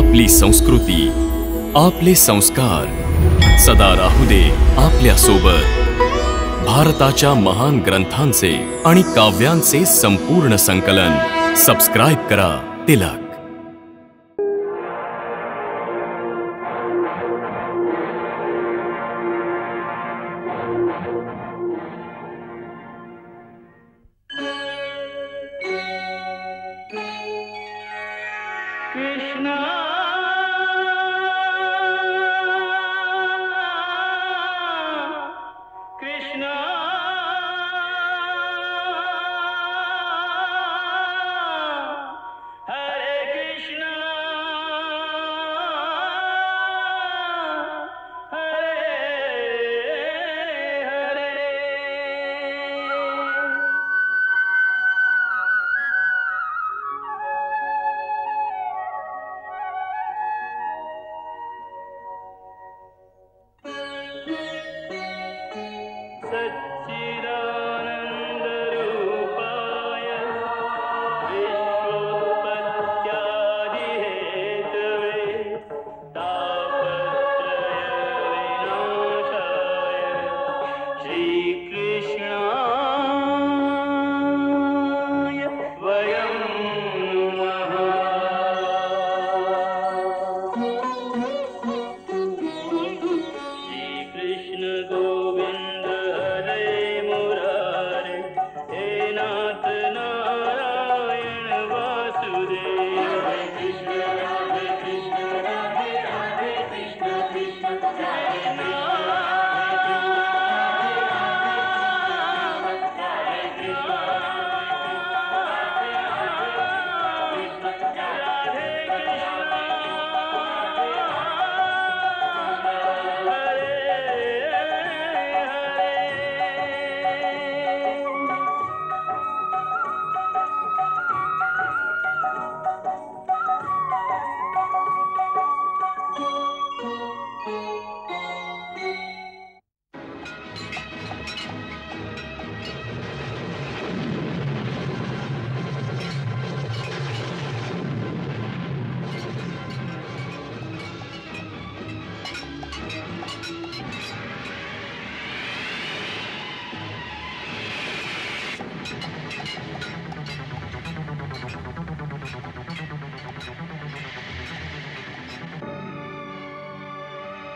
आपली संस्कृती, आपले संस्कार सदा राहू दे आपल्या सोबत। भारताच्या महान ग्रंथांचे आणि काव्यांचे संपूर्ण संकलन सबस्क्राइब करा तिलक।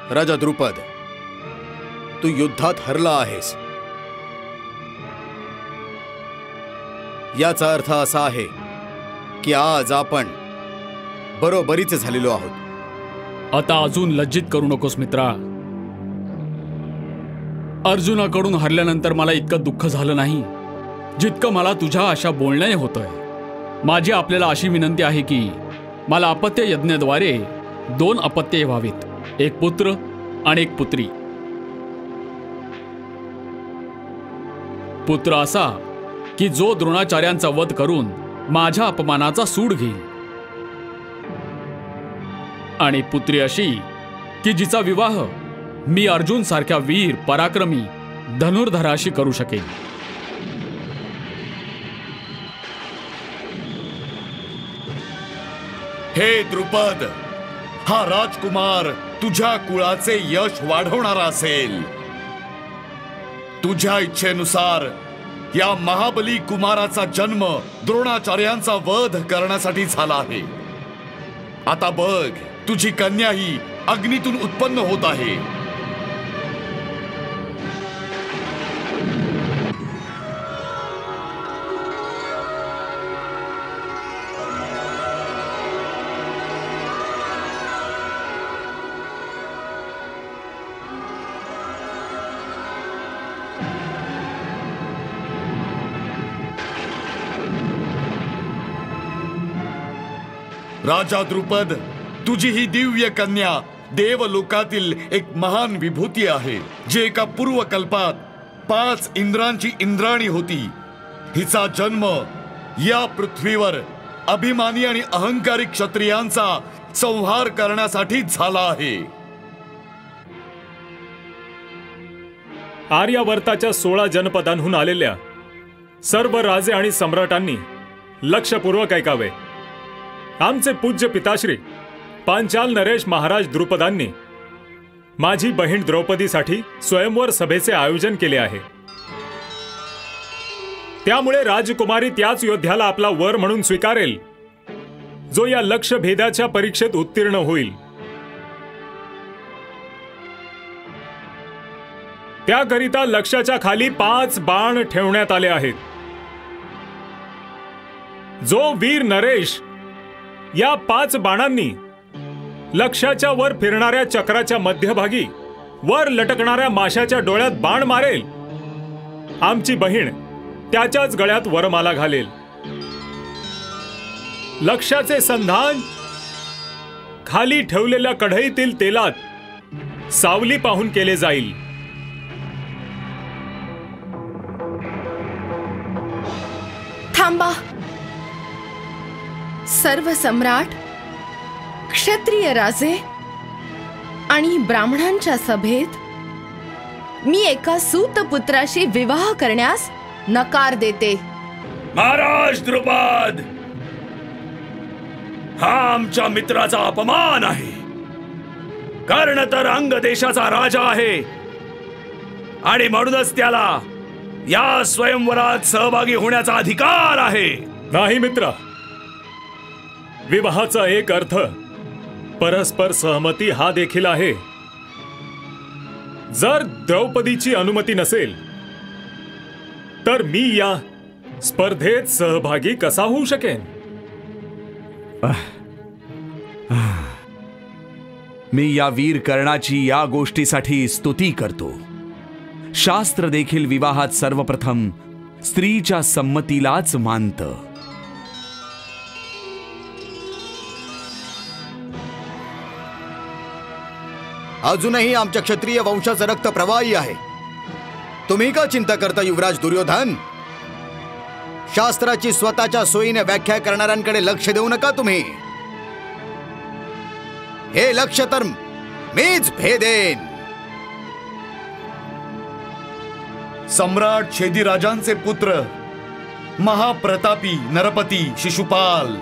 राजा द्रुपद, तू युद्धात हरला आहेस। याचा अर्थ असा आहे की आज आपण बरोबरीचे झालेलो आहोत। आता अजून लज्जित करू नकोस मित्रा। अर्जुनाकडून हरल्यानंतर मला इतकं दुःख झालं नाही जितकं मला तुझ्या अशा बोलण्याने होतंय। माझी आपल्याला अशी विनंती आहे की मला अपत्य यज्ञाद्वारे 2 अपत्ये व्हावीत, एक पुत्र आणि एक पुत्री। पुत्र असा की जो द्रोणाचार्यांचा वध करून माझ्या अपमानाचा सूड घेईल, आणि पुत्री अशी की जिचा विवाह मी अर्जुन सारख्या वीर पराक्रमी धनुर्धराशी करू शकेन। हे द्रुपद, हा राजकुमार तुझ्या कुळाचे यश वाढवणारा असेल। तुझ्या इच्छेनुसार या महाबली कुमाराचा जन्म द्रोणाचार्यांचा वध करण्यासाठी झाला आहे। आता बघ, तुझी कन्या ही अग्नीतून उत्पन्न होत आहे। राजा द्रुपद, तुझी ही दिव्य कन्या देवलोकातील एक महान विभूती आहे, जी एका पूर्वकल्पात 5 इंद्रांची इंद्राणी होती। हिचा जन्म या पृथ्वीवर अभिमानी आणि अहंकारी क्षत्रियांचा संहार करण्यासाठी झाला आहे। आर्यावर्ताच्या 16 जनपदांहून आलेल्या सर्व राजे आणि सम्राटांनी लक्षपूर्वक ऐकावे। आमचे पूज्य पिताश्री पांचाल नरेश महाराज द्रुपदांनी माझी बहीण द्रौपदीसाठी स्वयंवर सभेचे आयोजन केले आहे। त्यामुळे राजकुमारी त्याच योद्ध्याला आपला वर म्हणून स्वीकारेल जो या लक्ष्य भेदाच्या परीक्षेत उत्तीर्ण होईल। त्याकरिता लक्ष्याच्या खाली 5 बाण ठेवण्यात आले आहेत। जो वीर नरेश या 5 बाणांनी लक्ष्याच्या वर फिरणाऱ्या चक्राच्या मध्यभागी वर लटकणाऱ्या माशाच्या डोळ्यात बाण मारेल, आमची बहीण त्याच्याच गळ्यात वरमाला घालेल। लक्ष्याचे संधान खाली ठेवलेल्या कढईतील तेलात सावली पाहून केले जाईल। थांबा। सर्व सम्राट, क्षत्रिय राजे आणि ब्राह्मणांच्या सभेत मी एका सूतपुत्राशी विवाह करण्यास नकार देते। महाराज द्रुपद, हा आमच्या मित्राचा अपमान आहे। कर्ण तर अंग देशाचा राजा आहे आणि म्हणूनच त्याला या स्वयंवरात सहभागी होण्याचा अधिकार आहे। नाही मित्रा, विवाहाचा एक अर्थ परस्पर सहमती हा देखील आहे। जर द्रौपदीची अनुमती नसेल तर मी या स्पर्धेत सहभागी कसा होऊ शकेन? मी या वीर कर्णाची या गोष्टीसाठी स्तुती करतो। शास्त्र देखील विवाहात सर्वप्रथम स्त्रीच्या संमतीलाच मानतं। अजूनही आमच्या क्षत्रिय वंशाचं रक्त प्रवाही आहे। तुम्ही का चिंता करता युवराज दुर्योधन? शास्त्राची स्वतःच्या सोयीने व्याख्या करणाऱ्यांकडे लक्ष देऊ नका तुम्ही। हे लक्ष तर मीच भेदेन। सम्राट छेदीराजांचे पुत्र महाप्रतापी नरपती शिशुपाल।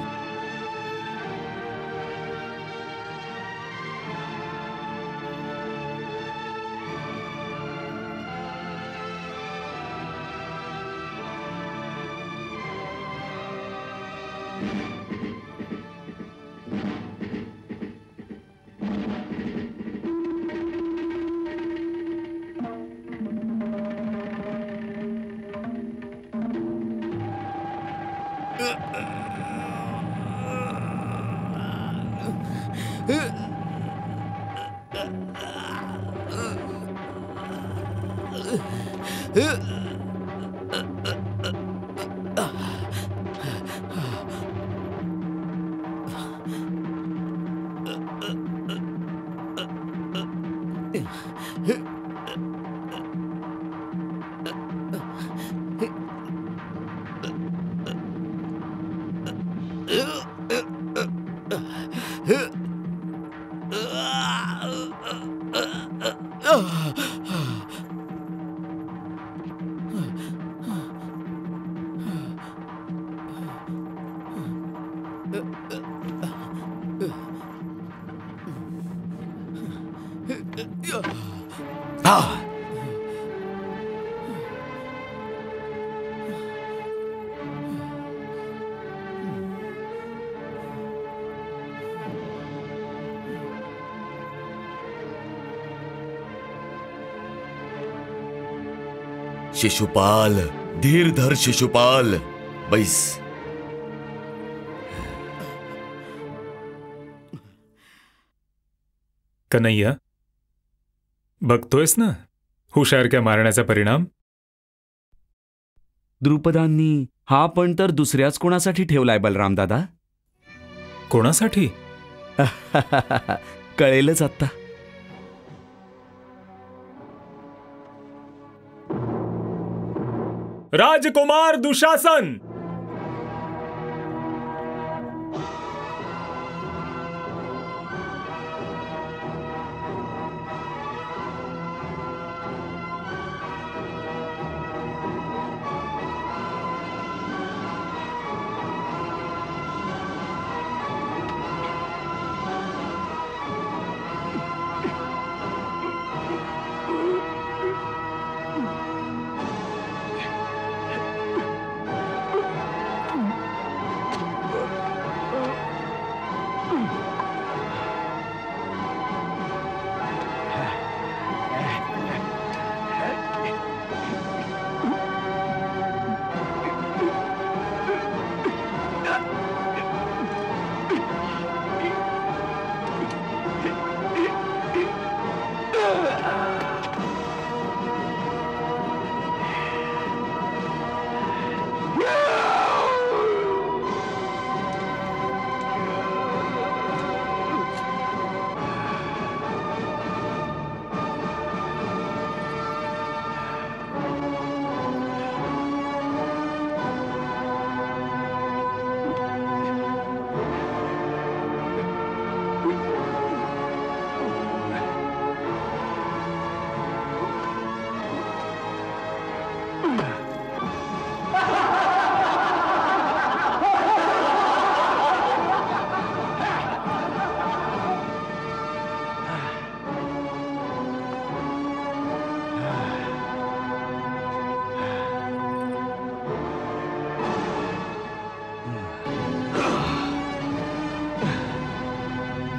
शिशुपाल, धीर धर शिशुपाल, बैस। कन्हैया, बघतोयस ना हुशारक्या मारण्याचा परिणाम? द्रुपदांनी हा पण तर दुसऱ्याच कोणासाठी ठेवलाय बलराम दादा? कोणासाठी? कळेलच आता। राजकुमार दुशासन,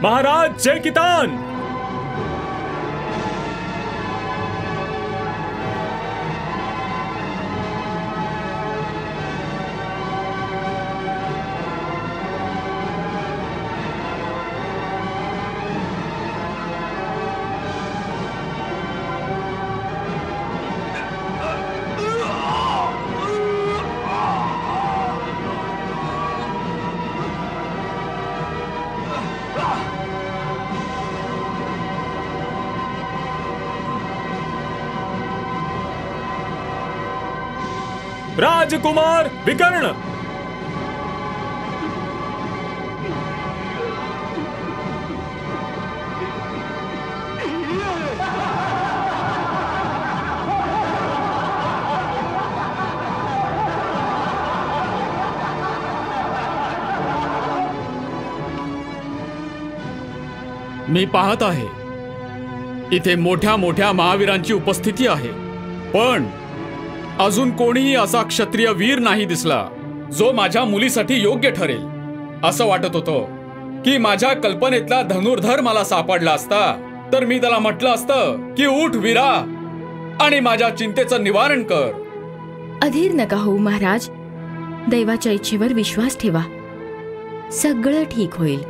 महाराज जय कितान। राजकुमार विकर्ण, मी पाहत आहे इथे मोठ्या मोठ्या महावीरांची उपस्थिती आहे, पण अजून कोणीही असा क्षत्रिय वीर नाही दिसला जो माझ्या मुलीसाठी योग्य ठरेल. असं वाटत होतं की माझ्या कल्पनेतला धनुर्धर मला सापडला असता तर मी त्याला म्हटलं असतं की उठ वीरा आणि माझ्या चिंतेचं निवारण कर. अधीर नका होऊ महाराज. दैवाच्या इच्छेवर विश्वास ठेवा, सगळं ठीक होईल.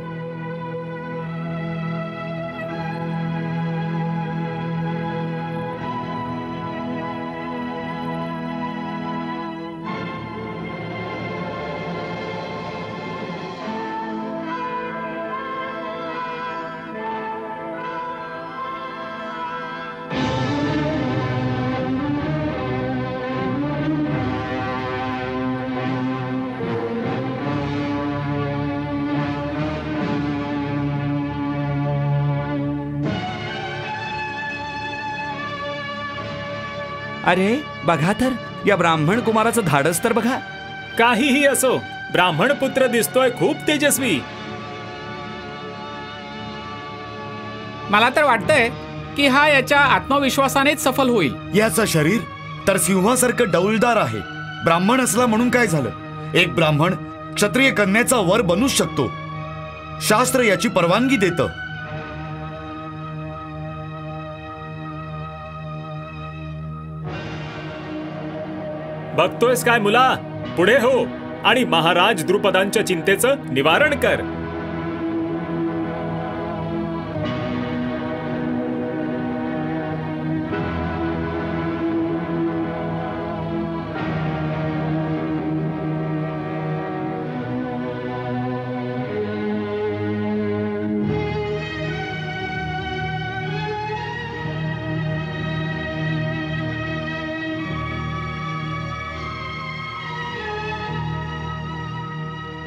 अरे बघा तर, या ब्राह्मण कुमाराचं धाडस तर बघा. काहीही असो, ब्राह्मण पुत्र दिसतोय खूप तेजस्वी. मला तर वाटतंय की हा याच्या आत्मविश्वासानेच सफल होईल. याचं शरीर तर सिंहासारखं डौलदार आहे. ब्राह्मण असला म्हणून काय झालं? एक ब्राह्मण क्षत्रिय कन्याचा वर बनूच शकतो. शास्त्र याची परवानगी देतं. बघतोयस काय मुला? पुढे हो आणि महाराज द्रुपदांच्या चिंतेचं निवारण कर.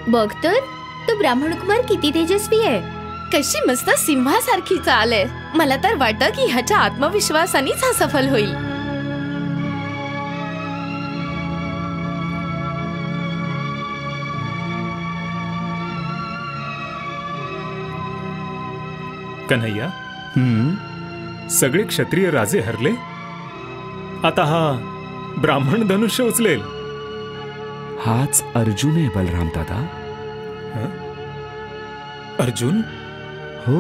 बघ तर, तो ब्राह्मण कुमार किती तेजस्वी आहे. कशी मस्त सिंहासारखी चाल आहे. मला तर वाटतं की ह्याच्या आत्मविश्वासानेच हा सफल होईल. कन्हैया, सगळे क्षत्रिय राजे हरले. आता हा ब्राह्मण धनुष्य उचलेल. हाच अर्जुन आहे बलराम दादा. अर्जुन? हो.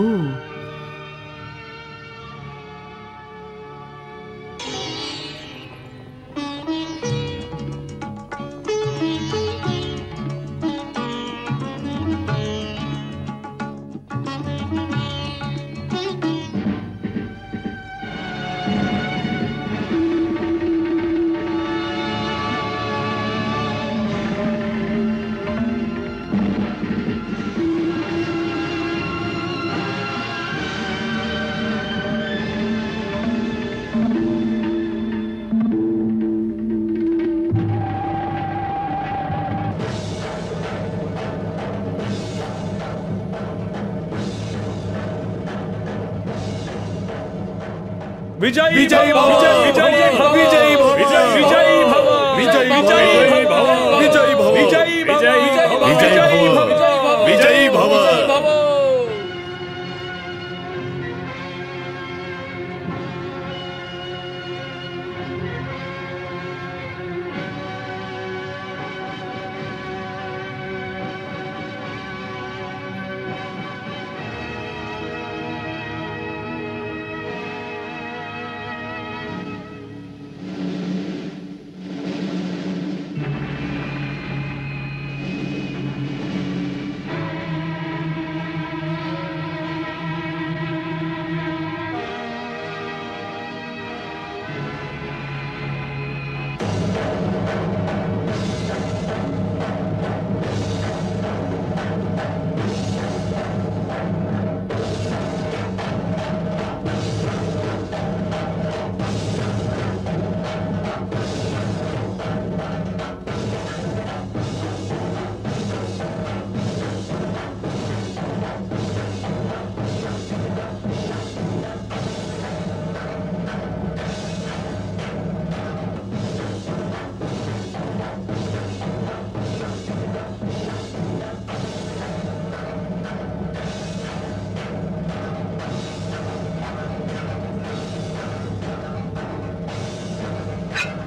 विजयी विजयी भव, विजयी भव, विजयी भव, विजयी भव, विजयी भव, विजयी भव, विजयी भव, विजयी भव, विजयी भव.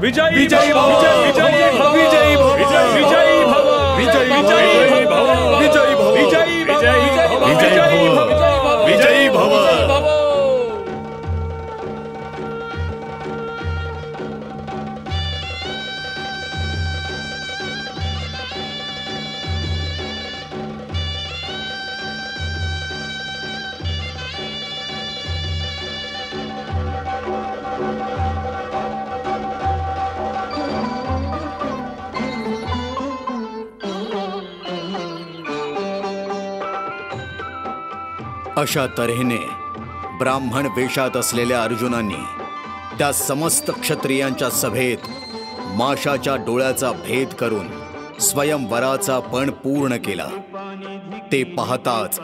विजयी विजयी भव, विजयी भव, विजयी भव, विजयी भव, विजयी भव, विजयी भव, विजयी भव, विजयी भव, विजयी भव, विजयी भव. अशा तऱ्हेने ब्राह्मण वेशात असलेल्या अर्जुनांनी त्या समस्त क्षत्रियांच्या सभेत माशाच्या डोळ्याचा भेद करून स्वयंवराचा पण पूर्ण केला. ते पाहताच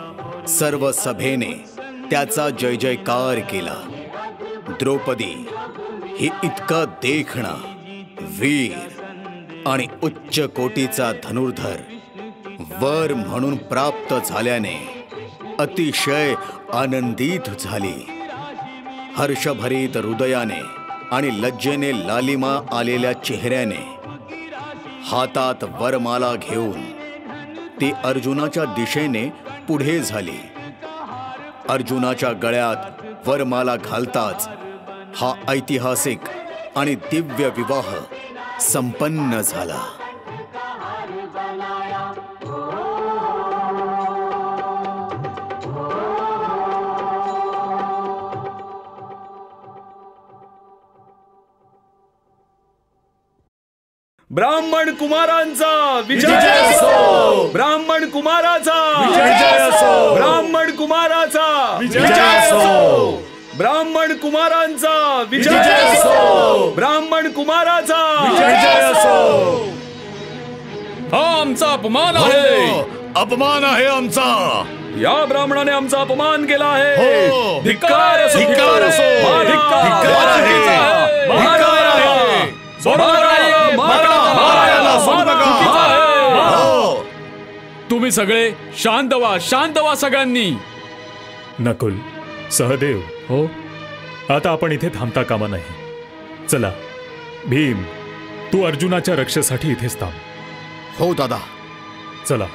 सर्व सभेने त्याचा जय जयकार केला. द्रौपदी ही इतका देखणा, वीर आणि उच्च कोटीचा धनुर्धर वर म्हणून प्राप्त झाल्याने अतिशय आनंदित झाली. हर्षभरीत हृदयाने आणि लज्जेने लालिमा आलेल्या चेहऱ्याने हातात वरमाला घेऊन ती अर्जुनाच्या दिशेने पुढे झाली. अर्जुनाच्या गळ्यात वरमाला घालताच हा ऐतिहासिक आणि दिव्य विवाह संपन्न झाला. ब्राह्मण कुमारांचा विजय असो, ब्राह्मण कुमाराचा विजय असो, ब्राह्मण कुमाराचा विजय असो, ब्राह्मण कुमारांचा विजय असो, ब्राह्मण कुमाराचा विजय असो. हा आमचा अपमान आहे. हो, अपमान आहे आमचा. या ब्राह्मणाने आमचा अपमान केला आहे. हो. धिक्कार असो, धिक्कार असो. मारा, धिक्कार आहे. मारा, बरोबर आहे. मारायला सोडू नका. हो. तुम्ही सगळे शांत व्हा, शांत व्हा सगळ्यांनी. नकुल, सहदेव, हो, आता आपण इथे थांबता कामा नाही. चला भीम, तू अर्जुनाच्या रक्षेसाठी इथेच थांब. हो दादा. चला.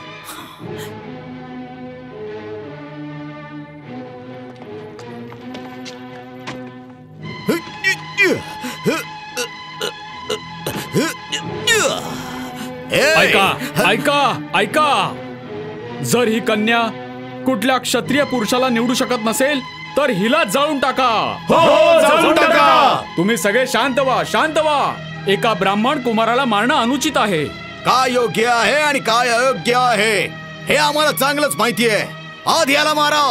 ऐका ऐका ऐका. जर ही कन्या कुठल्या क्षत्रिय पुरुषाला निवडू शकत नसेल तर हिला जाळून टाका. हो, जाळून टाका. तुम्ही सगळे शांत व्हा, शांत व्हा. एका ब्राह्मण कुमाराला मारणं अनुचित आहे. काय योग्य आहे आणि काय अयोग्य आहे हे आम्हाला चांगलंच माहिती आहे. आधी याला मारा.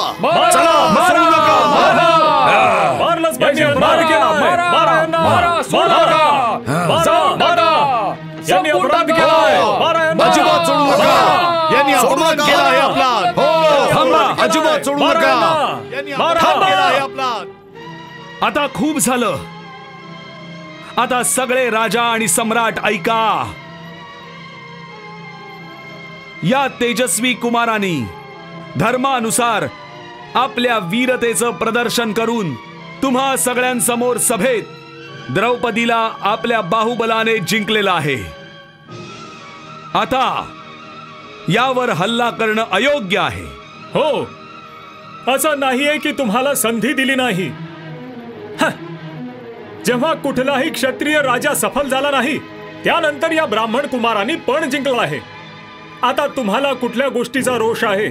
चला, सोडू नका. मारलंच पाहिजे. यांनी अपराध केला. मारा, मारा, सोडू नका. जाळून टाका. यांनी संपूर्ण अपराध केला. मारा यांना. अजिबात सोडू नका. यांनी अपमान केला आहे आपला. हो, थांबा. अजिबात सोडू मारा नका. यांना. यांनी मारा. अपमान केला आहे आपला. आता खूप झालं. आता सगळे राजा आणि सम्राट ऐका. या तेजस्वी कुमारांनी धर्मानुसार आपल्या वीरतेचं प्रदर्शन करून तुम्हा सगळ्यांसमोर सभेत द्रौपदीला आपल्या बाहुबलाने जिंकलेला आहे. आता यावर हल्ला करणं अयोग्य आहे. हो, असं नाहीये की तुम्हाला संधी दिली नाही. जेव्हा कुठलाही क्षत्रिय राजा सफल झाला नाही त्यानंतर या ब्राह्मण कुमारांनी पण जिंकला आहे. आता तुम्हाला कुठल्या गोष्टीचा रोष आहे?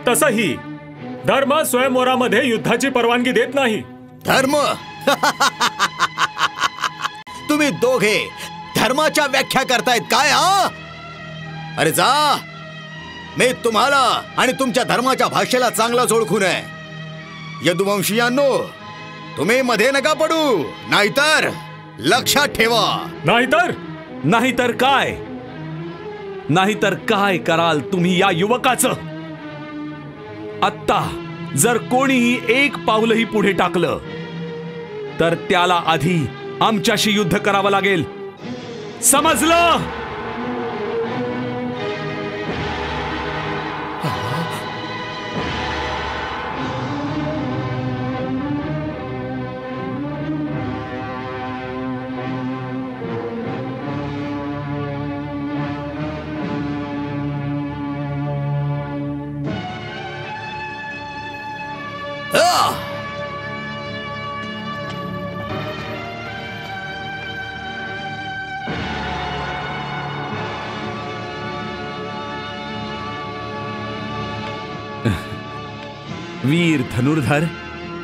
तसंही धर्म स्वयंवरामध्ये युद्धाची परवानगी देत नाही. धर्म तुम्ही दोघे धर्माच्या व्याख्या करतायत काय? हा, अरे जा. मी तुम्हाला आणि तुमच्या धर्माच्या भाषेला चांगलाच ओळखून आहे. यदुवंशीयांनो, तुम्ही मध्ये नका पडू, नाहीतर लक्षात ठेवा. नाहीतर काय? नाहीतर काय कराल तुम्ही या युवकाचं? आत्ता जर कोणीही एक पाऊलही पुढे टाकलं तर त्याला आधी आमच्याशी युद्ध करावं लागेल. समजलं? वीर धनुर्धर,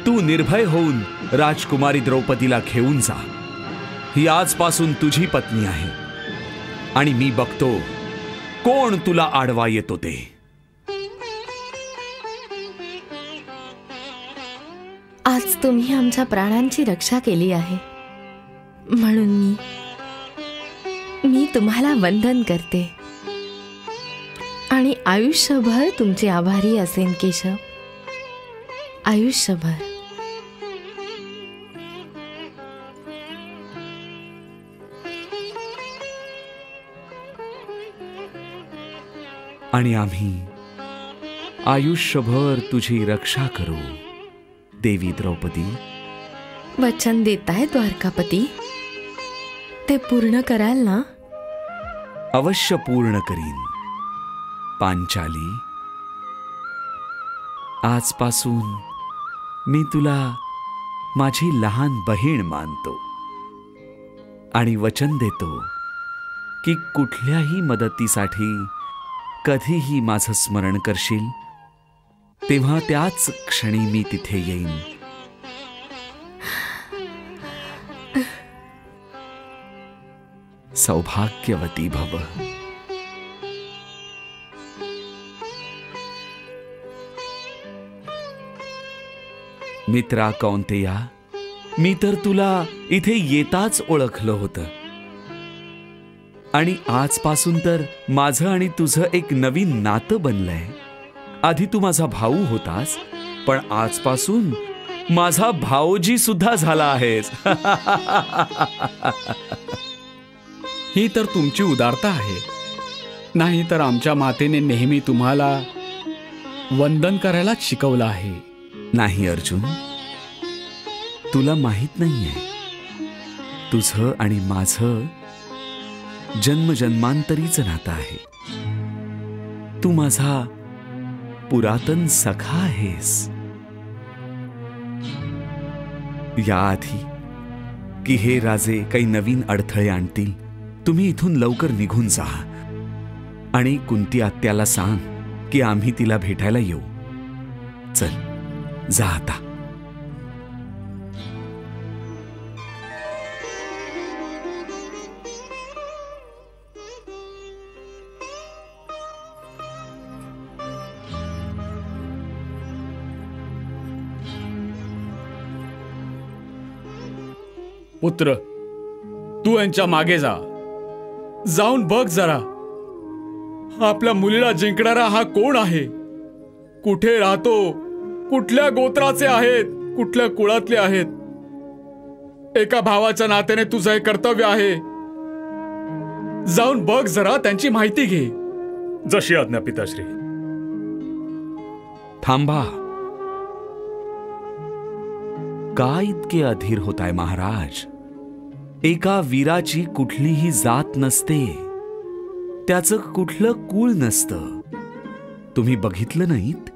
तू निर्भय होऊन राजकुमारी द्रौपदीला घेऊन जा. ही आजपासून तुझी पत्नी आहे आणि मी बघतो कोण तुला आडवा येतो ते. आज तुम्ही आमच्या प्राणांची रक्षा केली आहे म्हणून मी तुम्हाला वंदन करते आणि आयुष्यभर तुमचे आभारी असेन केशव, आयुष्यभर. आणि आम्ही आयुष्यभर तुझी रक्षा करू. देवी द्रौपदी, वचन देताय द्वारकापती, ते पूर्ण कराल ना? अवश्य पूर्ण करीन. पांचाली, आजपासून मी तुला माझी लहान बहीण मानतो आणि वचन देतो की कुठल्याही मदतीसाठी कधीही माझं स्मरण करशील तेव्हा त्याच क्षणी मी तिथे येईन. सौभाग्यवती भव. मित्रा कौंतेया, मी तर तुला इथे येताच ओळखलं होतं आणि आजपासून तर माझं आणि तुझं एक नवीन नातं बनलंय. आधी तू माझा भाऊ होतास, पण आजपासून माझा भाऊजी सुद्धा झाला आहेस. ही तर तुमची उदारता आहे. नाही तर आमच्या मातेने नेहमी तुम्हाला वंदन करायलाच शिकवलं आहे. नाही अर्जुन, तुला माहित नाहीये, तुझं आणि माझं जन्मजन्मांतरीचं नातं आहे. तू माझा पुरातन सखा आहेस. याआधी की हे राजे काही नवीन अडथळे आणतील, तुम्ही इथून लवकर निघून जा आणि कुंती आत्याला सांग की आम्ही तिला भेटायला येऊ. चल, जा आता. पुत्र, तू यांच्या मागे जा. जाऊन बघ जरा, आपल्या मुलीला जिंकणारा हा कोण आहे, कुठे राहतो, कुठल्या गोत्राचे आहेत, कुठल्या कुळातले आहेत. एका भावाच्या नात्याने तुझं हे कर्तव्य आहे. जाऊन बघ जरा, त्यांची माहिती घे. जशी आज्ञा पिताश्री. थांबा. का इतके अधीर होताय महाराज? एका वीराची कुठलीही जात नसते, त्याचं कुठलं कुळ नसतं. तुम्ही बघितलं नाहीत?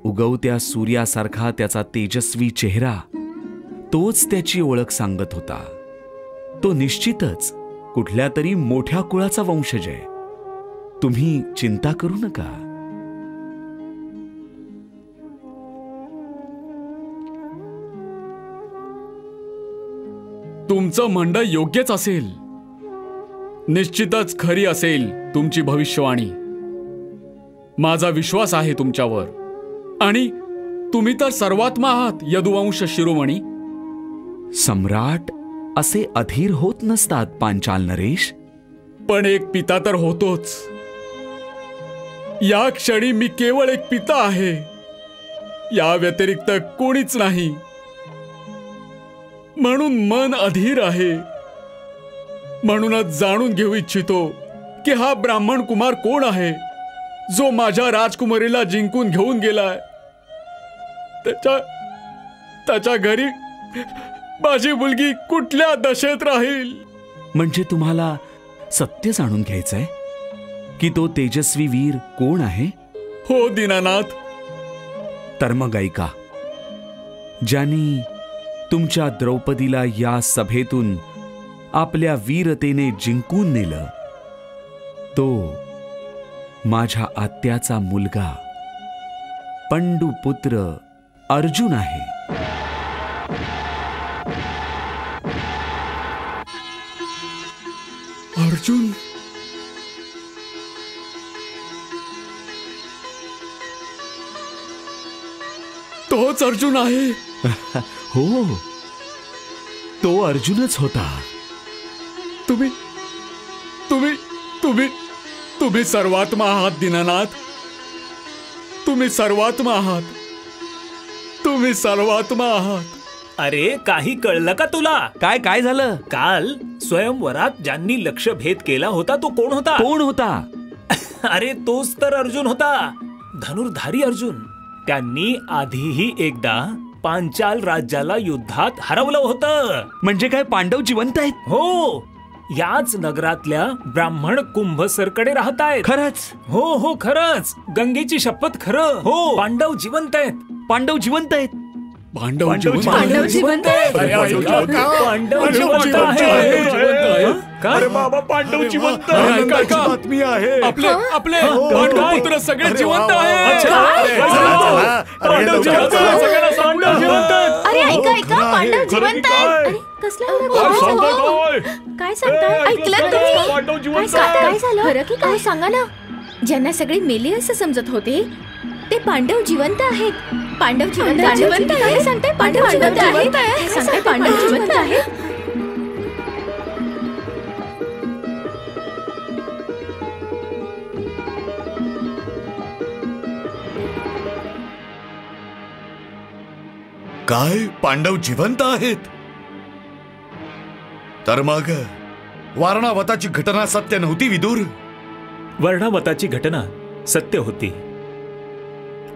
उगवत्या सूर्यासारखा त्याचा तेजस्वी चेहरा, तोच त्याची ओळख सांगत होता. तो निश्चितच कुठल्या तरी मोठ्या कुळाचा वंशज आहे. तुम्ही चिंता करू नका. तुमचं म्हणणं योग्यच असेल. निश्चितच खरी असेल तुमची भविष्यवाणी. माझा विश्वास आहे तुमच्यावर. आणि तुम्ही तर सर्वात्मा आहात, यदुवंश शिरोमणी. सम्राट असे अधीर होत नसतात पांचाल नरेश. पण एक पिता तर होतोच. या क्षणी मी केवळ एक पिता आहे, या व्यतिरिक्त कोणीच नाही. म्हणून मन अधीर आहे. म्हणूनच जाणून घेऊ इच्छितो की हा ब्राह्मण कुमार कोण आहे, जो माझ्या राजकुमारीला जिंकून घेऊन गेलाय. त्याच्या घरी माझी मुलगी कुठल्या दशेत राहील? म्हणजे तुम्हाला सत्य जाणून घ्यायचंय की तो तेजस्वी वीर कोण आहे? हो दीनानाथ. तर मग ऐका. ज्यांनी तुमच्या द्रौपदीला या सभेतून आपल्या वीरतेने जिंकून नेलं, तो माझ्या आत्याचा मुलगा पंडुपुत्र अर्जुन आहे. अर्जुन? तोच अर्जुन आहे. हो, तो अर्जुनच होता. तुम्ही तुम्ही तुम्ही तुम्ही सर्वात्मा आहात दीनानाथ. तुम्ही सर्वात्मा आहात. तुम्ही सर्वात्मा आहात. अरे काही कळलं का तुला? काय काय झालं? काल स्वयंवरात ज्यांनी लक्ष्यभेद केला होता तो कोण होता? कोण होता? अरे तोच तर अर्जुन होता, धनुर्धारी अर्जुन. त्यांनी आधीही एकदा पांचाल राज्याला युद्धात हरवलं होतं. म्हणजे काय पांडव जिवंत आहेत? हो, याच नगरातल्या ब्राह्मण कुंभसरकडे राहत आहेत. खरंच? हो हो खरंच, गंगेची शपथ खरं. हो, पांडव जिवंत आहेत. पांडव जिवंत आहेत? पांडव जिवंत पांडव जिवंत आहेत? पांडव जिवंत आहेत. अरे बाबा, पांडव जिवंत बातमी आहे. आपले आपले पांडवपुत्र सगळे जिवंत आहेत. पांडव जिवंत आहेत. पांडव जिवंत आहेत. अरे ऐका ऐका, पांडव जिवंत आहेत. अरे कसला काय सांगताय? ऐकलं तुम्ही? काय झालं? खरं की काय सांगा ना. ज्यांना सगळे मेले असं समजत होते ते पांडव जिवंत आहेत. पांडव जिवंत आहेत? काय सांगताय? पांडव जिवंत आहेत? सांगताय पांडव जिवंत आहेत? काय? पांडव जिवंत आहेत? तर मग वारणावताची घटना सत्य नव्हती विदुर? वर्णावताची घटना सत्य होती,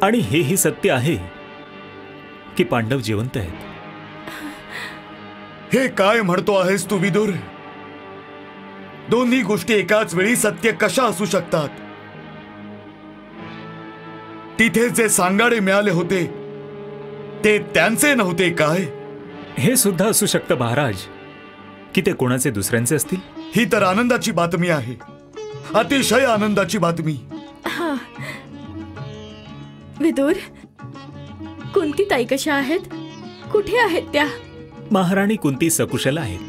आणि हेही सत्य आहे की पांडव जिवंत आहेत. हे काय म्हणतो आहेस तू विदुर? दोन्ही गोष्टी एकाच वेळी सत्य कशा असू शकतात? तिथे जे सांगाडे मिळाले होते ते त्यांचे नव्हते काय? हे सुद्धा असू शकतं महाराज की ते कोणाचे दुसऱ्यांचे असतील. ही तर आनंदाची बातमी आहे, अतिशय आनंदाची बातमी. विदुर, कुंती ताई कशा आहेत? कुठे आहेत त्या? महाराणी कुंती सकुशल आहेत.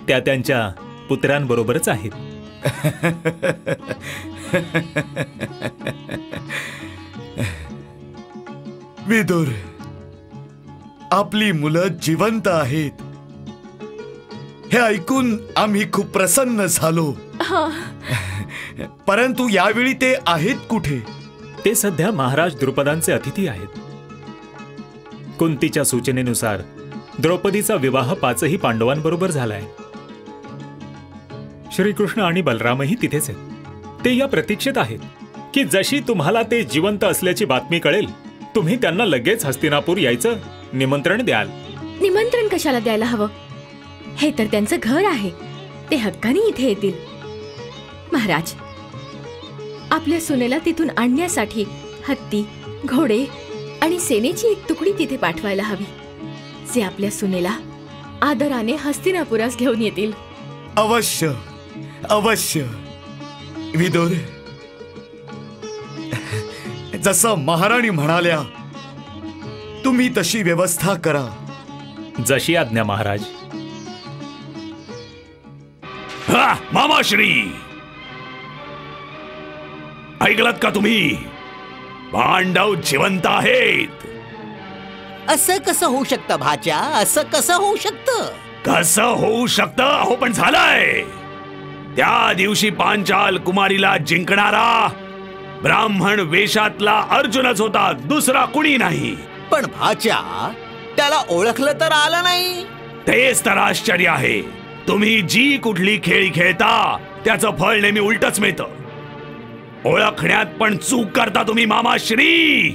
त्या त्यांच्या पुत्रांबरोबरच आहेत. विदुर, आपली मुलं जिवंत आहेत हे ऐकून आम्ही खूप प्रसन्न झालो. परंतु यावेळी ते आहेत कुठे? ते सध्या महाराज द्रुपदांचे अतिथी आहेत. कुंतीच्या सूचनेनुसार द्रौपदीचा विवाह 5ही पांडवांबरोबर झालाय. श्रीकृष्ण आणि बलरामही तिथेच आहेत. ते या प्रतीक्षेत आहेत की जशी तुम्हाला ते जिवंत असल्याची बातमी कळेल तुम्ही त्यांना लगेच हस्तिनापूर यायचं निमंत्रण द्याल. निमंत्रण कशाला द्यायला हवं? हे तर त्यांचं घर आहे. ते हक्काने इथे येतील. महाराज, आपल्या सुनेला तिथून आणण्यासाठी हत्ती, घोडे आणि सेनेची एक तुकडी तिथे पाठवायला हवी, जे आपल्या सुनेला आदराने हस्तिनापुरास घेऊन येतील. अवश्य अवश्य विदुर, जसं महाराणी म्हणाल्या तुम्ही तशी व्यवस्था करा. जशी आज्ञा महाराज. मामाश्री, ऐकलत का तुम्ही? पांडव जिवंत आहेत. असं कसं होऊ शकतं भाच्या? असं कसं होऊ शकतं? कसं होऊ शकतं? अहो पण झालंय. त्या दिवशी पांचाल कुमारीला जिंकणारा ब्राह्मण वेशातला अर्जुनच होता, दुसरा कुणी नाही. पण भाच्या, त्याला ओळखलं तर आलं नाही. तेच तर आश्चर्य आहे. तुम्ही जी कुठली खेळी खेळता त्याचं फळ नेहमी उलटच मिळतं. ओळखण्यात पण चूक करता तुम्ही मामाश्री.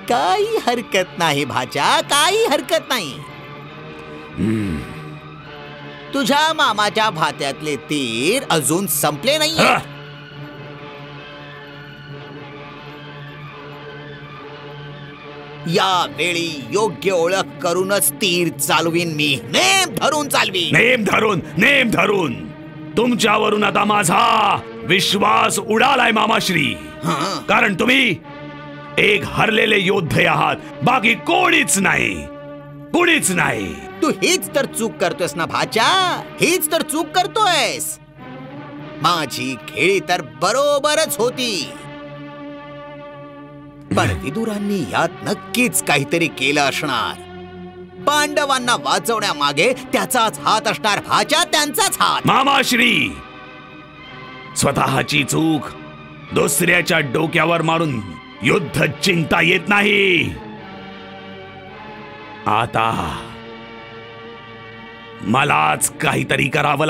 काही हरकत नाही भाच्या, काही हरकत नाही. तुझ्या मामाच्या भात्यातले तीर अजून संपले नाही. यावेळी योग्य ओळख करूनच तीर चालवीन मी. नेम धरून चालवी. नेम धरून तुमच्यावरून आता माझा विश्वास उडालाय मामाश्री. कारण तुम्ही एक हरलेले योद्धे आहात, बाकी कोणीच नाही. तू हीच तर चूक करतोयस ना भाच्या, हीच तर चूक करतोयस. माझी खेळी तर बरोबरच होती, पण विदुरांनी यात नक्कीच काहीतरी केलं असणार. पांडवांना वाचवण्यामागे त्याचाच हात असणार भाच्या, त्यांचाच हात. मामाश्री, स्वतःची चूक दुसऱ्याच्या डोक्यावर मारून युद्ध जिंकता येत नाही. आता मलाच काहीतरी करावं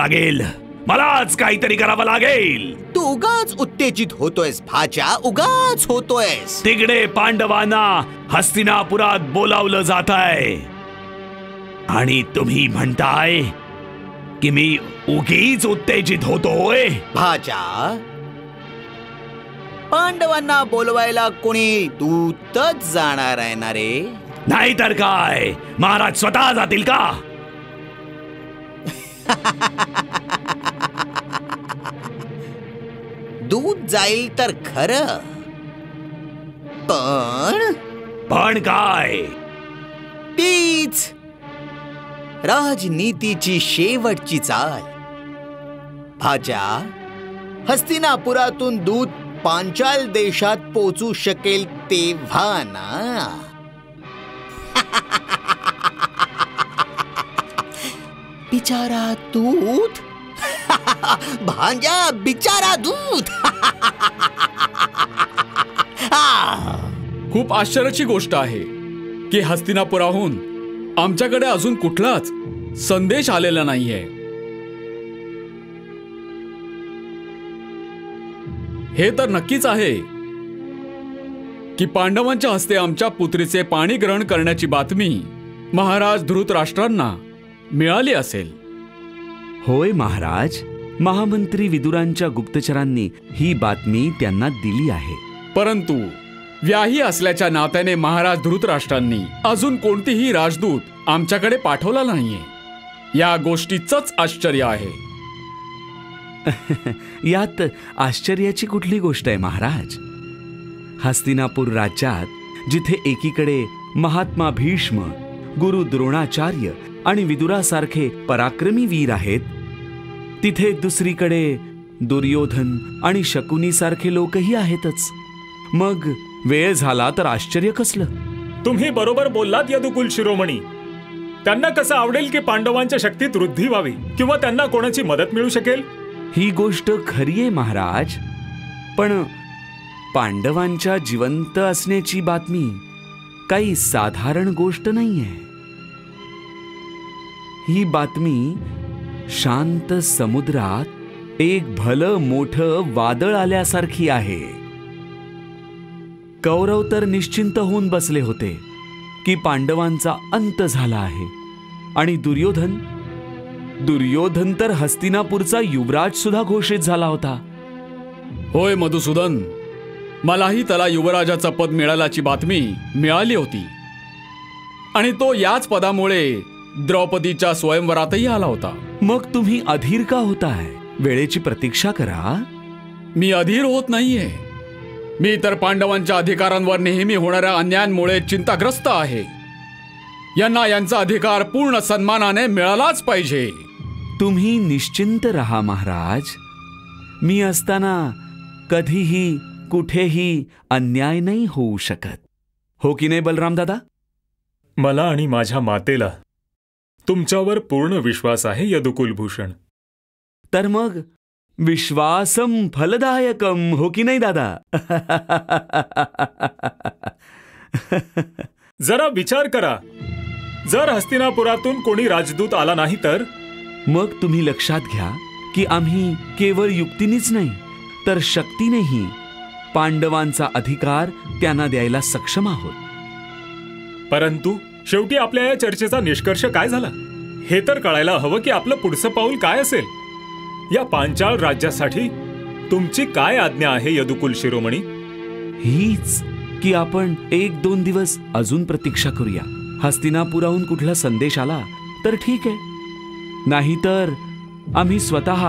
लागेल. तू उगाच उत्तेजित होतोयस भाच्या, उगाच होतोयस. तिकडे पांडवांना हस्तिनापुरात बोलावलं जात आहे आणि तुम्ही म्हणताय की मी उगीच उत्तेजित होतोय. भाच्या, पांडवांना बोलवायला कोणी दूतच जाणार आहे ना रे? नाहीतर काय, महाराज स्वतः जातील का? दूत जाईल तर खरं, पण काय? तीच राजनीतीची शेवटची चाल. भाच्या, हस्तिनापुरातून दूत पांचाल देशात पोचू शकेल तेव्हा ना. बिचारा दूत. भांजा, बिचारा दूत. खूप आश्चर्याची गोष्ट आहे की हस्तिनापुराहून आमच्याकडे अजून कुठलाच संदेश आलेला नाहीये. हे तर नक्कीच आहे की पांडवांच्या हस्ते आमच्या पुत्रीचे पाणी ग्रहण करण्याची बातमी महाराज धृतराष्ट्रांना मिळाली असेल. होय महाराज, महामंत्री विदुरांच्या गुप्तचरांनी ही बातमी त्यांना दिली आहे. परंतु व्याही असल्याच्या नात्याने महाराज धृतराष्ट्रांनी अजून कोणतीही राजदूत आमच्याकडे पाठवला नाहीये. या गोष्टीचंच आश्चर्य आहे. यात आश्चर्याची कुठली गोष्ट आहे महाराज? हस्तिनापूर राज्यात जिथे एकीकडे महात्मा भीष्म, गुरु द्रोणाचार्य आणि विदुरासारखे पराक्रमी वीर आहेत, तिथे दुसरीकडे दुर्योधन आणि शकुनी सारखे लोकही आहेतच. मग वेळ झाला तर आश्चर्य कसलं? तुम्ही बरोबर बोललात यदुकुल शिरोमणी. त्यांना कसं आवडेल की पांडवांच्या शक्तीत वृद्धी व्हावी किंवा त्यांना कोणाची मदत मिळू शकेल? ही गोष्ट खरी आहे महाराज, पण पांडवांच्या जिवंत असण्याची बातमी काही साधारण गोष्ट नाहीये. ही बातमी शांत समुद्रात एक भलं मोठं वादळ आल्यासारखी आहे. कौरव तर निश्चिंत होऊन बसले होते की पांडवांचा अंत झाला आहे, आणि दुर्योधन तर हस्तिनापूरचा युवराज सुद्धा घोषित झाला होता. होय मधुसूदन, मलाही त्याला युवराजाचं पद मिळाल्याची बातमी मिळाली होती, आणि तो याच पदामुळे द्रौपदीच्या स्वयंवरातही आला होता. मग तुम्ही अधीर का होताय? वेळेची प्रतीक्षा करा. मी अधीर होत नाहीये. मी तर पांडवांच्या अधिकारांवर नेहमी होणाऱ्या अन्यायांमुळे चिंताग्रस्त आहे. यांना यांचा अधिकार पूर्ण सन्मानाने मिळालाच पाहिजे. तुम्ही निश्चिंत रहा महाराज. मी असताना कधीही कुठेही अन्याय नाही होऊ शकत. हो की नाही बलराम दादा? मला आणि माझ्या मातेला तुमच्यावर पूर्ण विश्वास आहे यदुकुलभूषण. तर मग विश्वासम फलदायकम, हो की नाही दादा? जरा विचार करा, जर हस्तिनापुरातून कोणी राजदूत आला नाही तर? मग तुम्ही लक्षात घ्या की आम्ही केवळ युक्तीनेच नाही तर शक्तीनेही पांडवांचा अधिकार त्यांना द्यायला सक्षम आहोत. परंतु शेवटी आपल्या या चर्चेचा निष्कर्ष काय झाला हे तर कळायला हवं की आपलं पुढचं पाऊल काय असेल. या पांचाळ राज्यासाठी तुमची काय आज्ञा आहे यदुकुल शिरोमणी? हीच की आपण 1-2 दिवस अजून प्रतीक्षा करूया. हस्तिनापुराहून कुठला संदेश आला तर ठीक आहे, नाहीतर आम्ही स्वतः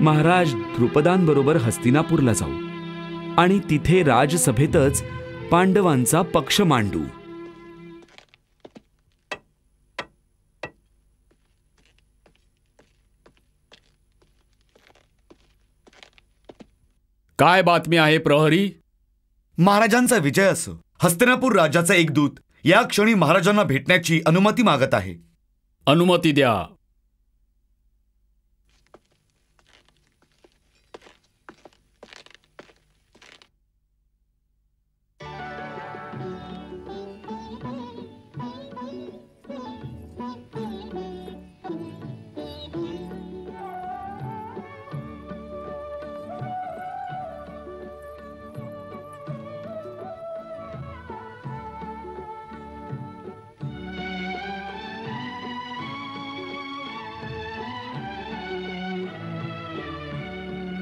महाराज द्रुपदांबरोबर हस्तिनापूरला जाऊ आणि तिथे राजसभेतच पांडवांचा पक्ष मांडू. काय बातमी आहे प्रहरी? महाराजांचा विजय असो. हस्तिनापूर राजाचा एक दूत या क्षणी महाराजांना भेटण्याची अनुमती मागत आहे. अनुमती द्या.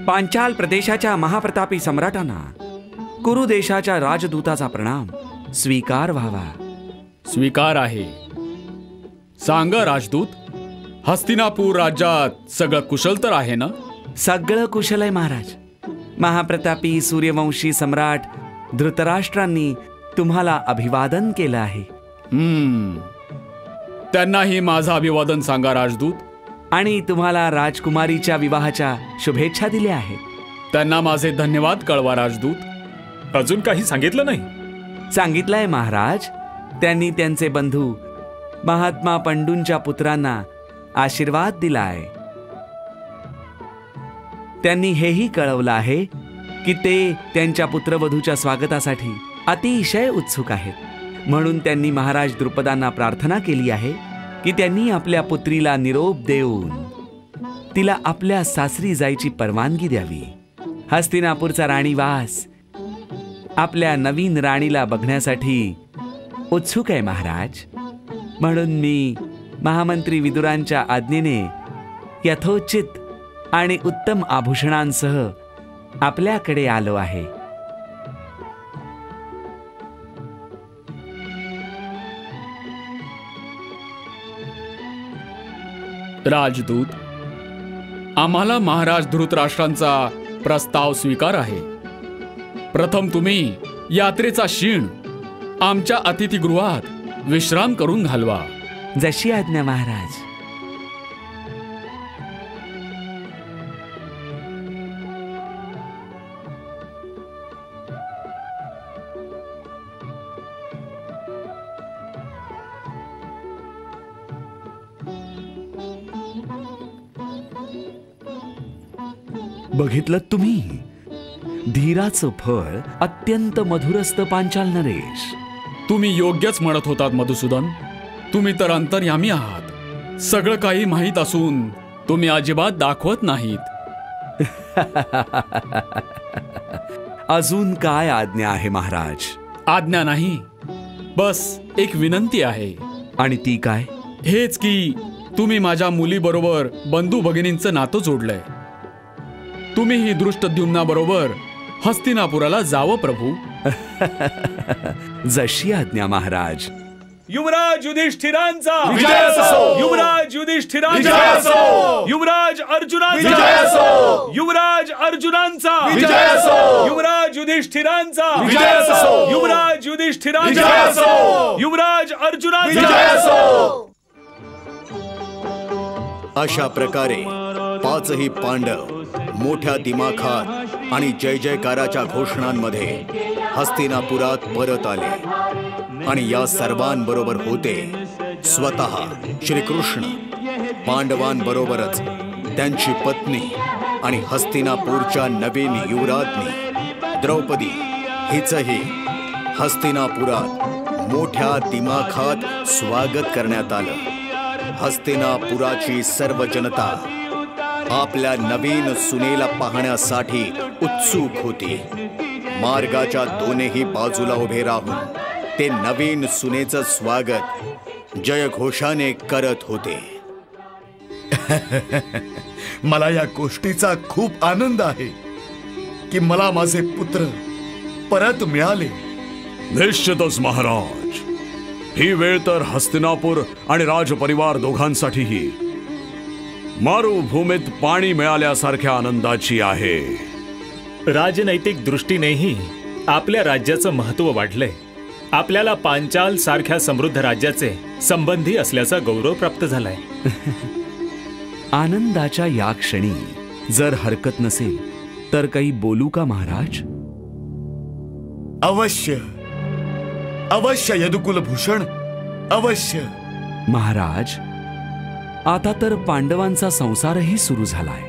पांचाल प्रदेशाच्या महाप्रतापी सम्राटांना कुरु देशाच्या राजदूताचा प्रणाम स्वीकार व्हावा. स्वीकार आहे. सांग राजदूत, हस्तिनापूर राज्यात सगळं कुशल तर आहे ना? सगळं कुशल आहे महाराज. महाप्रतापी सूर्यवंशी सम्राट धृतराष्ट्रांनी तुम्हाला अभिवादन केलं आहे. त्यांनाही माझं अभिवादन सांगा राजदूत. आणि तुम्हाला राजकुमारीच्या विवाहाच्या शुभेच्छा दिल्या आहेत. त्यांना माझे धन्यवाद कळवा राजदूत. अजून काही सांगितलं नाही? सांगितलंय महाराज. त्यांनी त्यांचे बंधू महात्मा पंडूंच्या पुत्रांना आशीर्वाद दिलाय. त्यांनी हेही कळवलं आहे की ते त्यांच्या पुत्रवधूच्या स्वागतासाठी अतिशय उत्सुक आहेत. म्हणून त्यांनी महाराज द्रुपदांना प्रार्थना केली आहे की त्यांनी आपल्या पुत्रीला निरोप देऊन तिला आपल्या सासरी जायची परवानगी द्यावी. हस्तिनापूरचा राणीवास आपल्या नवीन राणीला बघण्यासाठी उत्सुक आहे महाराज. म्हणून मी महामंत्री विदुरांच्या आज्ञेने यथोचित आणि उत्तम आभूषणांसह आपल्याकडे आलो आहे. राजदूत, आम्हाला महाराज धृतराष्ट्रांचा प्रस्ताव स्वीकार आहे. प्रथम तुम्ही यात्रेचा शीण आमच्या अतिथीगृहात विश्राम करून घालवा. जशी आज्ञा महाराज. बघितलं तुम्ही, धीराचं फळ अत्यंत मधुर असतं पांचाल नरेश. तुम्ही योग्यच म्हणत होतात मधुसूदन. तुम्ही तर अंतर्यामी आहात. सगळं काही माहीत असून तुम्ही अजिबात दाखवत नाहीत. अजून काय आज्ञा आहे महाराज? आज्ञा नाही, बस एक विनंती आहे. आणि ती काय? हेच की तुम्ही माझ्या मुलीबरोबर बंधू भगिनींचं नातं जोडलंय. तुम्ही ही दृष्टद्युम्नाबरोबर हस्तिनापुराला जावं प्रभू. जशी आज्ञा महाराज. युवराज युधिष्ठिरांचा विजय असो! युवराज युधिष्ठिरांचा विजय असो! युवराज अर्जुनांचा विजय असो! युवराज अर्जुनांचा विजय असो! युवराज युधिष्ठिरांचा विजय असो! युवराज युधिष्ठिरांचा विजय असो! युवराज अर्जुनांचा विजय असो! अशा प्रकारे पाचही पांडव मोठ्या दिमाखात आणि जय जयकाराच्या घोषणांमध्ये हस्तिनापुरात परत आले. आणि या सर्वांबरोबर होते स्वतः श्रीकृष्ण. पांडवांबरोबरच त्यांची पत्नी आणि हस्तिनापूरच्या नवीन युवराज्ञी द्रौपदी हिचंही हस्तिनापुरात मोठ्या दिमाखात स्वागत करण्यात आलं. हस्तिनापुराची सर्व जनता आपल्या नवीन सुनेला पाहण्यासाठी उत्सुक होती. मार्गाच्या दोन्ही बाजूला उभे राहून ते नवीन सुनेचं स्वागत जयघोषाने करत होते. मला या गोष्टीचा खूप आनंद आहे की मला माझे पुत्र परत मिळाले निश्चितच महाराज. ही वेळ तर हस्तिनापूर आणि राजपरिवार दोघांसाठीही मारुभूमीत पाणी मिळाल्यासारख्या आनंदाची आहे. राजनैतिक दृष्टीनेही आपल्या राज्याचं महत्त्व वाढलंय. आपल्याला पांचाल सारख्या समृद्ध राज्याचे संबंधी असल्याचा गौरव प्राप्त झालाय. आनंदाच्या या क्षणी जर हरकत नसेल तर काही बोलू का महाराज? अवश्य अवश्य यदुकुल भूषण, अवश्य. महाराज, आता तर पांडवांचा संसारही सुरू झालाय.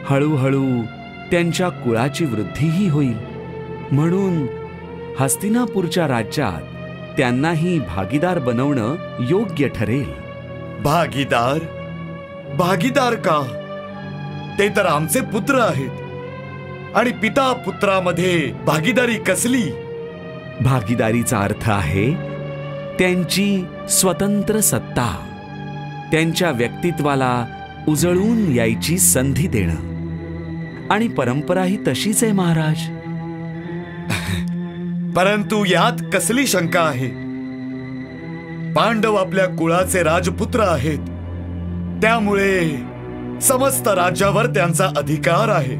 हळूहळू त्यांच्या कुळाची वृद्धीही होईल. म्हणून हस्तिनापूरच्या राज्यात त्यांनाही भागीदार बनवणं योग्य ठरेल. भागीदार? भागीदार का? ते तर आमचे पुत्र आहेत. आणि पिता पुत्रामध्ये भागीदारी कसली? भागीदारीचा अर्थ आहे त्यांची स्वतंत्र सत्ता, त्यांच्या व्यक्तित्वाला उजळून यायची संधी देणं. आणि परंपरा ही तशीच आहे महाराज. परंतु यात कसली शंका आहे? पांडव आपल्या कुळाचे राजपुत्र आहेत. त्यामुळे समस्त राज्यावर त्यांचा अधिकार आहे,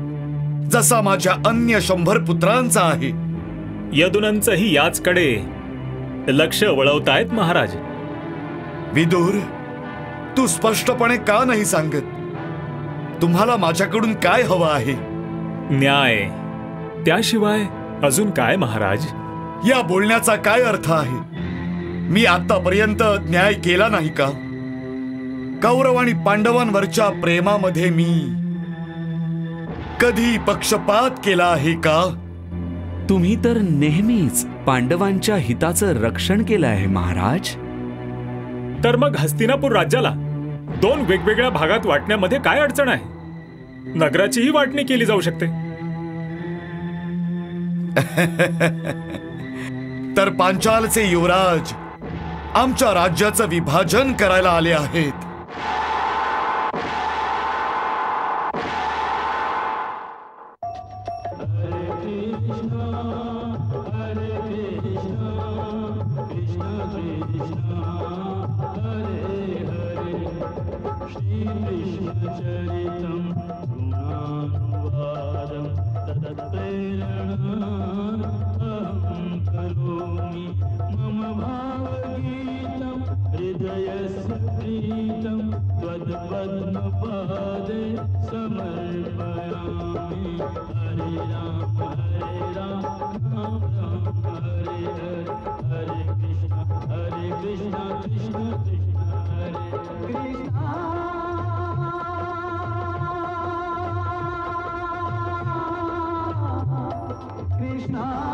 जसा माझ्या अन्य 100 पुत्रांचा आहे. यदुनंचंही याचकडे लक्ष वळवतायत महाराज. विदुर, तू स्पष्टपणे का नाही सांगत? तुम्हाला माझ्याकडून काय हवं आहे? न्याय. त्याशिवाय अजून काय महाराज? या बोलण्याचा काय अर्थ आहे? मी आतापर्यंत न्याय केला नाही का? कौरव आणि पांडवांवरच्या प्रेमामध्ये मी कधी पक्षपात केला आहे का? तुम्ही तर नेहमीच पांडवांच्या हिताचं रक्षण केलं आहे महाराज. तर मग हस्तिनापूर राज्याला 2 वेगवेगळ्या भागात वाटण्यामध्ये काय अडचण आहे? नगराचीही वाटणी केली जाऊ शकते. तर पांचालचे युवराज आमच्या राज्याचं विभाजन करायला आले आहेत. Krishna